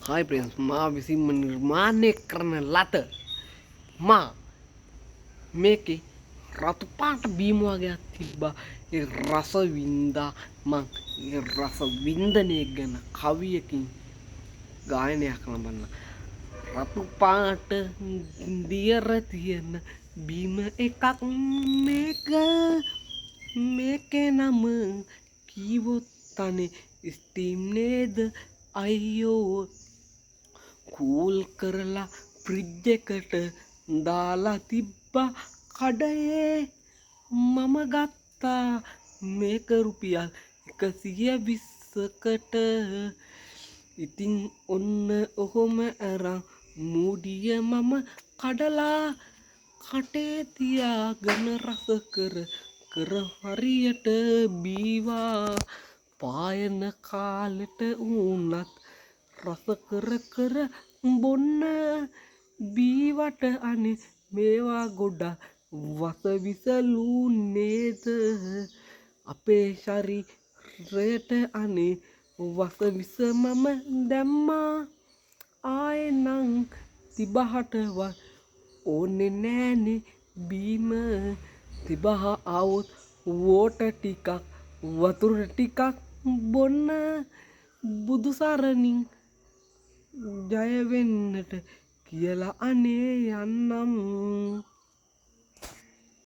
hi friends माँ विसी निर्माण करने लात माँ මේකේ රතු පාට බීම වගේ තිබ්බා ඒ රස වින්දා මං ඒ රස වින්දනය ගැන කවියකින් ගායනයක් ලබන්න රතු පාට දියර තියෙන බීම එකක් මේකේ නම කීවොත් අනේ ස්ටීම් නේද අයියෝ කූල් කරලා ෆ්‍රිජ් එකට දාලා තිබ්බා කඩයේ මම ගත්තා මේක රුපියල් 120කට ඉතින් ඔන්න ඔහොම අරන් මූඩිය මම කඩලා කටේ තියාගෙන රස කර හරියට බීවා පායන කාලෙට උනත් රස කර බොන්න බීවට අනේ මේවා ගොඩක් වස විසලූ නේද අපේ ශරීරයට අනේ වස විස මම දැම්මා ආයෙනම් තිබහටවත් ඕනේ නෑනේ බීම තිබහ આવොත් වෝටර් ටිකක් වතුර ටිකක් බොන්න බුදු සරණින් ජය වෙන්නට කියලා අනේ යන්නම්